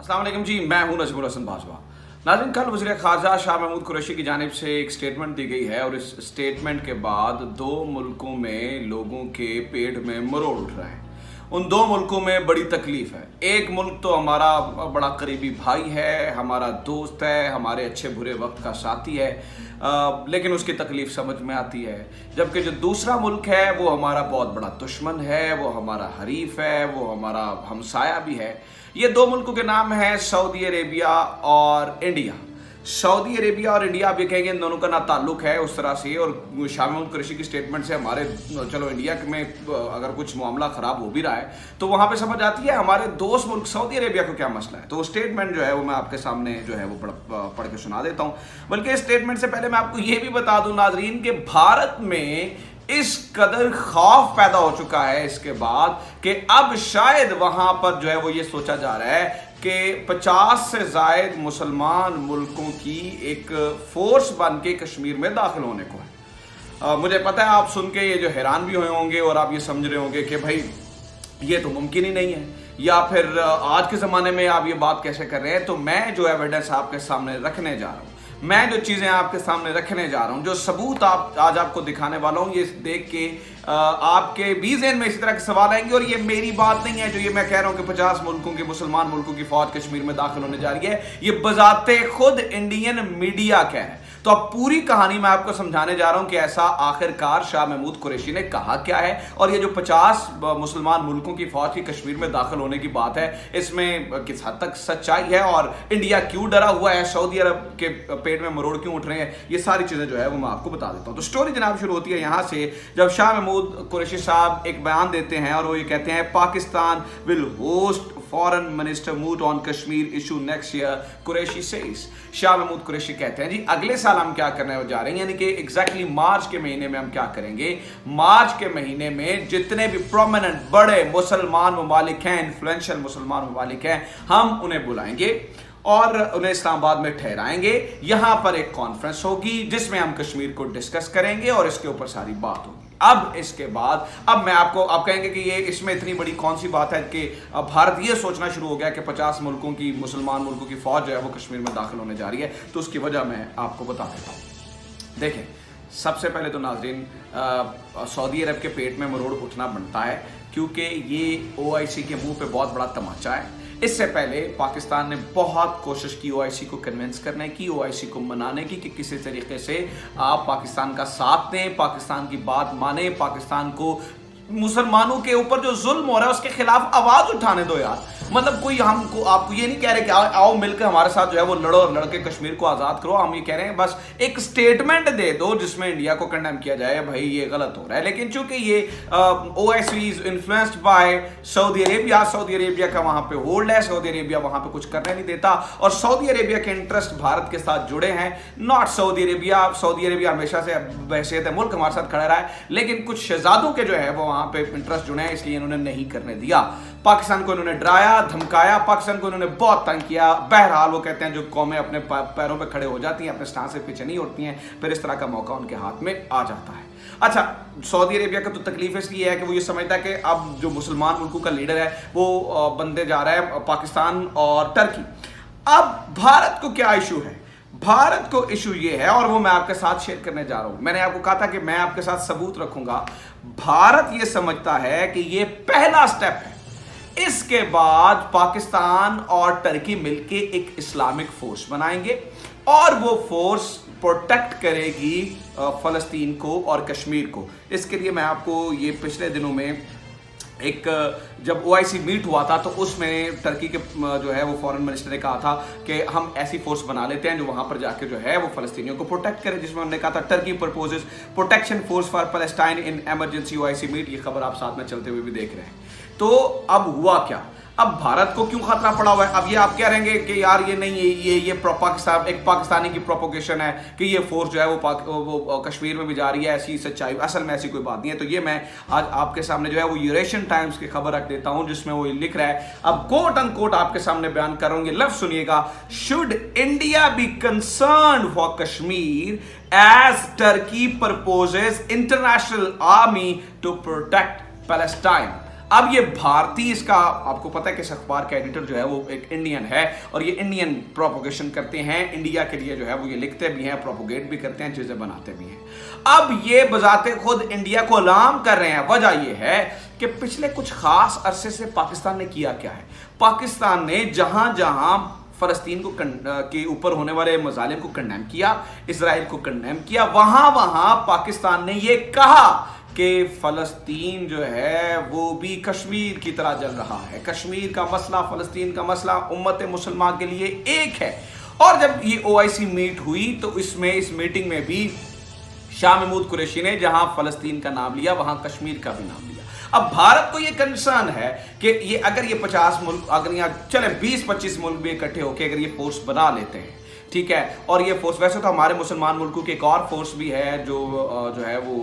अस्सलाम वालेकुम जी, मैं हूं नजमुल हसन बाजवा। नाज़रीन, कल वज़ीर ख़ारजा शाह महमूद कुरैशी की जानिब से एक स्टेटमेंट दी गई है और इस स्टेटमेंट के बाद दो मुल्कों में लोगों के पेट में मरोड़ उठ रहे हैं। उन दो मुल्कों में बड़ी तकलीफ़ है। एक मुल्क तो हमारा बड़ा करीबी भाई है, हमारा दोस्त है, हमारे अच्छे बुरे वक्त का साथी है, लेकिन उसकी तकलीफ़ समझ में आती है। जबकि जो दूसरा मुल्क है वो हमारा बहुत बड़ा दुश्मन है, वो हमारा हरीफ है, वो हमारा हमसाया भी है। ये दो मुल्कों के नाम हैं सऊदी अरेबिया और इंडिया। सऊदी अरेबिया और इंडिया, आप ये कहेंगे इन दोनों का ना ताल्लुक है उस तरह से, और शाह महमूद कुरैशी की स्टेटमेंट से हमारे चलो इंडिया में अगर कुछ मामला ख़राब हो भी रहा है तो वहाँ पे समझ आती है हमारे दोस्त मुल्क सऊदी अरेबिया को क्या मसला है। तो वो स्टेटमेंट जो है वो मैं आपके सामने जो है वो पढ़ के सुना देता हूँ। बल्कि इस स्टेटमेंट से पहले मैं आपको ये भी बता दूँ नाजरीन कि भारत में इस कदर खौफ पैदा हो चुका है इसके बाद कि अब शायद वहाँ पर जो है वो ये सोचा जा रहा है कि 50 से ज़ायद मुसलमान मुल्कों की एक फोर्स बन के कश्मीर में दाखिल होने को है। मुझे पता है आप सुन के ये जो हैरान भी हुए होंगे और आप ये समझ रहे होंगे कि भाई ये तो मुमकिन ही नहीं है, या फिर आज के ज़माने में आप ये बात कैसे कर रहे हैं। तो मैं जो एविडेंस आपके सामने रखने जा रहा हूँ, मैं जो चीज़ें आपके सामने रखने जा रहा हूँ, जो सबूत आज आपको दिखाने वाला हूँ, ये देख के आपके भी ज़हन में इसी तरह के सवाल आएंगे। और ये मेरी बात नहीं है जो ये मैं कह रहा हूँ कि 50 मुल्कों की मुसलमान मुल्कों की फौज कश्मीर में दाखिल होने जा रही है, ये बजाते खुद इंडियन मीडिया कह है। तो अब पूरी कहानी मैं आपको समझाने जा रहा हूं कि ऐसा आखिरकार शाह महमूद कुरैशी ने कहा क्या है। और ये जो 50 मुसलमान मुल्कों की फौज की कश्मीर में दाखिल होने की बात है, इसमें किस हद तक सच्चाई है और इंडिया क्यों डरा हुआ है, सऊदी अरब के पेट में मरोड़ क्यों उठ रहे हैं, ये सारी चीजें जो है वो मैं आपको बता देता हूं। तो स्टोरी जनाब शुरू होती है यहां से, जब शाह महमूद कुरैशी साहब एक बयान देते हैं और वो ये कहते हैं Pakistan will host foreign minister moot on Kashmir issue next year, Qureshi says. Shah Mahmood Qureshi कहते हैं जी अगले साल हम क्या करने जा रहे हैं, यानी कि एग्जैक्टली मार्च के महीने में हम क्या करेंगे। मार्च के महीने में जितने भी प्रोमिनेंट बड़े मुसलमान ममालिक हैं, इन्फ्लुएंशियल मुसलमान ममालिक हैं, हम उन्हें बुलाएंगे और उन्हें इस्लामाबाद में ठहराएंगे। यहां पर एक कॉन्फ्रेंस होगी जिसमें हम कश्मीर को डिस्कस करेंगे और इसके ऊपर सारी बात होगी। अब इसके बाद अब मैं आपको आप कहेंगे कि ये इसमें इतनी बड़ी कौन सी बात है कि भारत ये सोचना शुरू हो गया कि 50 मुल्कों की मुसलमान मुल्कों की फौज जो है वो कश्मीर में दाखिल होने जा रही है। तो उसकी वजह मैं आपको बता देता हूँ। देखें, सबसे पहले तो नाजरीन सऊदी अरब के पेट में मरोड़ उठना बनता है क्योंकि ये OIC के मुंह पे बहुत बड़ा तमाचा है। इससे पहले पाकिस्तान ने बहुत कोशिश की OIC को कन्विंस करने की, OIC को मनाने की कि किसी तरीके से आप पाकिस्तान का साथ दें, पाकिस्तान की बात माने, पाकिस्तान को मुसलमानों के ऊपर जो जुल्म हो रहा है उसके खिलाफ आवाज उठाने दो यार। मतलब कोई हमको आपको ये नहीं कह रहे कि आओ मिलकर हमारे साथ जो है वो लड़ो और लड़के कश्मीर को आज़ाद करो। हम ये कह रहे हैं बस एक स्टेटमेंट दे दो जिसमें इंडिया को कंडेम किया जाए, भाई ये गलत हो रहा है। लेकिन चूंकि ये OIC is influenced by Saudi Arabia, Saudi Arabia का वहां पे होल्ड है, सऊदी अरेबिया वहां पे कुछ करने नहीं देता और सऊदी अरेबिया के इंटरेस्ट भारत के साथ जुड़े हैं, not Saudi Arabia. Saudi Arabia हमेशा से बहसीत मुल्क हमारे साथ खड़ा रहा है, लेकिन कुछ शहजादों के जो है वो वहां पे इंटरेस्ट जुड़े हैं, इसलिए इन्होंने नहीं करने दिया। पाकिस्तान को इन्होंने डराया, धमकाया, पाकिस्तान को इन्होंने बहुत तंग किया। बहरहाल वो कहते हैं जो कौमें अपने पैरों पे खड़े हो जाती हैं, अपने स्टांस से पीछे नहीं उठती हैं, फिर इस तरह का मौका उनके हाथ में आ जाता है। अच्छा, सऊदी अरेबिया का तो तकलीफ इसलिए है कि वो ये समझता है कि अब जो मुसलमान मुल्कों का लीडर है वो बनते जा रहा है पाकिस्तान और टर्की। अब भारत को क्या इशू है? भारत को इशू ये है और वो मैं आपके साथ शेयर करने जा रहा हूं। मैंने आपको कहा था कि मैं आपके साथ सबूत रखूंगा। भारत ये समझता है कि ये पहला स्टेप है, इसके बाद पाकिस्तान और टर्की मिलके एक इस्लामिक फोर्स बनाएंगे और वो फोर्स प्रोटेक्ट करेगी फलस्तीन को और कश्मीर को। इसके लिए मैं आपको ये पिछले दिनों में एक जब OIC मीट हुआ था तो उसमें टर्की के जो है वो फॉरेन मिनिस्टर ने कहा था कि हम ऐसी फोर्स बना लेते हैं जो वहां पर जाके जो है वो फलस्तीनियों को प्रोटेक्ट करे, जिसमें उन्होंने कहा था Turkey proposes protection force for Palestine in emergency OIC meet. ये खबर आप साथ में चलते हुए भी देख रहे हैं। तो अब हुआ क्या? अब भारत को क्यों खतरा पड़ा हुआ है? अब ये आप कह रहेंगे कि यार ये नहीं, ये पाकिस्तान एक पाकिस्तानी की प्रोपोगेशन है कि ये फोर्स जो है वो कश्मीर में भी जा रही है, ऐसी सच्चाई असल में ऐसी कोई बात नहीं है। तो ये मैं आज आपके सामने जो है वो यूरेशियन टाइम्स की खबर रख देता हूं जिसमें वो लिख रहा है, अब कोट अनकोट आपके सामने बयान कर रहा हूं, ये लफ्ज सुनिएगा, should India be concern for Kashmir as Turkey proposes international army to protect Palestine. अब ये भारतीय, इसका आपको पता है कि इस अखबार का एडिटर जो है वो एक इंडियन है और ये इंडियन प्रोपोगेशन करते हैं, इंडिया के लिए जो है वो ये लिखते भी हैं, प्रोपोगेट भी करते हैं, चीजें बनाते भी हैं। अब ये बजाते खुद इंडिया को अलार्म कर रहे हैं। वजह ये है कि पिछले कुछ खास अरसे से पाकिस्तान ने किया क्या है। पाकिस्तान ने जहां जहां फलस्तीन को के ऊपर होने वाले मजालिम को कंडेम किया, इसराइल को कंडेम किया, वहां वहां पाकिस्तान ने ये कहा कि फलस्तीन जो है वो भी कश्मीर की तरह जल रहा है। कश्मीर का मसला, फलस्तीन का मसला उम्मत मुसलमान के लिए एक है। और जब ये OIC मीट हुई तो इस मीटिंग में भी शाह महमूद कुरैशी ने जहां फलस्तीन का नाम लिया वहां कश्मीर का भी नाम लिया। अब भारत को ये कंसर्न है कि ये अगर ये 50 मुल्क, अगर यहाँ चले 20-25 मुल्क भी इकट्ठे होकर अगर ये फोर्स बना लेते हैं, ठीक है, और ये फोर्स, वैसे तो हमारे मुसलमान मुल्कों की एक और फोर्स भी है जो है वो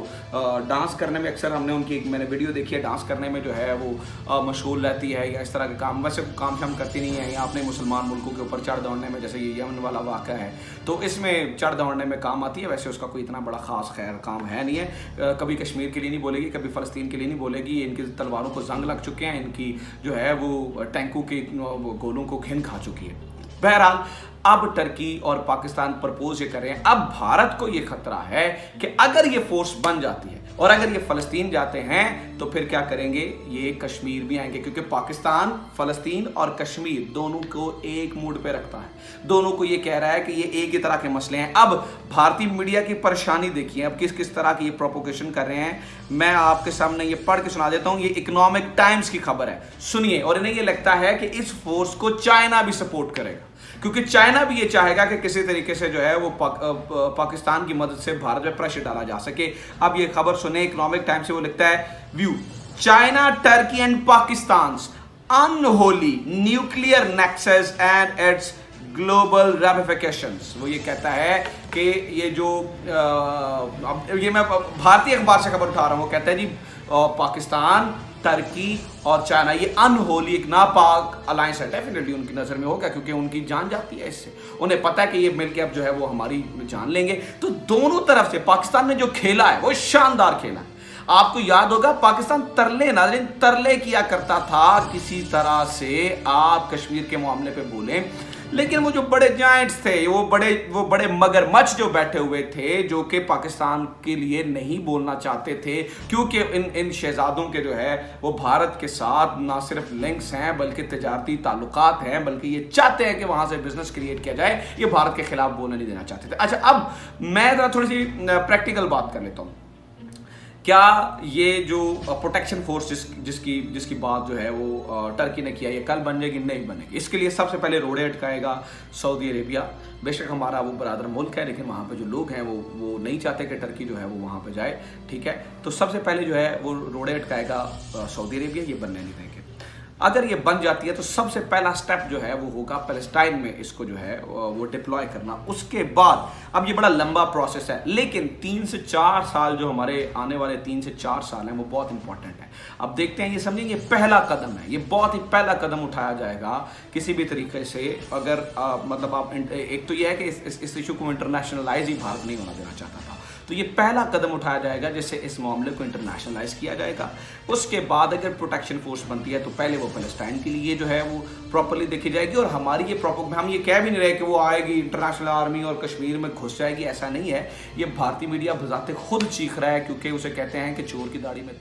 डांस करने में, अक्सर हमने उनकी मैंने वीडियो देखी है, डांस करने में जो है वो मशगूल रहती है या इस तरह के काम, वैसे काम शाम करती नहीं है। या अपने मुसलमान मुल्कों के ऊपर चढ़ दौड़ने में, जैसे ये यमन वाला वाक़ा है तो इसमें चढ़ दौड़ने में काम आती है। वैसे उसका कोई इतना बड़ा खास खैर काम है नहीं है। कभी कश्मीर के लिए नहीं बोलेगी, कभी फ़लस्तीन के लिए नहीं बोलेगी। इनकी तलवारों को जंग लग चुके हैं, इनकी जो है वो टैंकों के गोलों को घिन खा चुकी है। बहरहाल अब टर्की और पाकिस्तान प्रपोज ये कर रहे हैं। अब भारत को ये खतरा है कि अगर ये फोर्स बन जाती है और अगर ये फलस्तीन जाते हैं तो फिर क्या करेंगे, ये कश्मीर भी आएंगे, क्योंकि पाकिस्तान फलस्तीन और कश्मीर दोनों को एक मूड पे रखता है। दोनों को ये कह रहा है कि ये एक ही तरह के मसले हैं। अब भारतीय मीडिया की परेशानी देखिए, अब किस किस तरह की ये प्रोपोगेशन कर रहे हैं। मैं आपके सामने ये पढ़ के सुना देता हूँ। ये इकोनॉमिक टाइम्स की खबर है, सुनिए। और इन्हें ये लगता है कि इस फोर्स को चाइना भी सपोर्ट करेगा, क्योंकि चाइना भी ये चाहेगा कि किसी तरीके से जो है वो पाकिस्तान की मदद से भारत में प्रेशर डाला जा सके। अब ये खबर सुने, इकोनॉमिक टाइम्स से, वो लिखता है view, China, Turkey and Pakistan unholy nuclear nexus and its global ramifications. वो ये कहता है कि ये जो ये मैं भारतीय अखबार से खबर उठा रहा हूँ, वो कहता है जी पाकिस्तान, टर्की और चाइना, ये अनहोली, एक नापाक अलायंस है। डेफिनेटली उनकी नज़र में होगा, क्योंकि उनकी जान जाती है इससे। उन्हें पता है कि ये मिलके अब जो है वो हमारी जान लेंगे। तो दोनों तरफ से पाकिस्तान ने जो खेला है वो शानदार खेला है। आपको याद होगा पाकिस्तान तरले किया करता था किसी तरह से, आप कश्मीर के मामले पे बोलें, लेकिन वो जो बड़े जायंट्स थे, वो बड़े मगरमच्छ जो बैठे हुए थे, जो कि पाकिस्तान के लिए नहीं बोलना चाहते थे, क्योंकि इन शहजादों के जो है वो भारत के साथ ना सिर्फ लिंक्स हैं बल्कि तिजारती ताल्लुकात हैं, बल्कि ये चाहते हैं कि वहां से बिजनेस क्रिएट किया जाए। ये भारत के खिलाफ बोलने नहीं देना चाहते थे। अच्छा, अब मैं जरा थोड़ी सी प्रैक्टिकल बात कर लेता हूँ। क्या ये जो प्रोटेक्शन फोर्स जिसकी बात जो है वो टर्की ने किया, ये कल बन जाएगी? नहीं बनेगी। इसके लिए सबसे पहले रोड़े अटकाएगा सऊदी अरेबिया। बेशक हमारा वो बरादर मुल्क है, लेकिन वहाँ पे जो लोग हैं वो नहीं चाहते कि टर्की जो है वो वहाँ पे जाए, ठीक है। तो सबसे पहले जो है वो रोड़े अटकाएगा सऊदी अरेबिया, ये बनने नहीं देंगे। अगर ये बन जाती है तो सबसे पहला स्टेप जो है वो होगा पैलेस्टाइन में इसको जो है वो डिप्लॉय करना। उसके बाद, अब ये बड़ा लंबा प्रोसेस है, लेकिन 3 से 4 साल जो हमारे आने वाले 3 से 4 साल हैं वो बहुत इंपॉर्टेंट है। अब देखते हैं, ये समझेंगे पहला कदम है, ये बहुत ही पहला कदम उठाया जाएगा किसी भी तरीके से। अगर मतलब आप, एक तो ये है कि इस इशू को इंटरनेशनलाइज ही भारत नहीं होना देना चाहता था, तो ये पहला कदम उठाया जाएगा जिससे इस मामले को इंटरनेशनलाइज किया जाएगा। उसके बाद अगर प्रोटेक्शन फोर्स बनती है तो पहले वो पैलेस्टाइन के लिए जो है वो प्रॉपर्ली देखी जाएगी। और हमारी ये हम ये कह भी नहीं रहे कि वो आएगी इंटरनेशनल आर्मी और कश्मीर में घुस जाएगी, ऐसा नहीं है। ये भारतीय मीडिया बजाते खुद चीख रहा है, क्योंकि उसे कहते हैं कि चोर की दाढ़ी में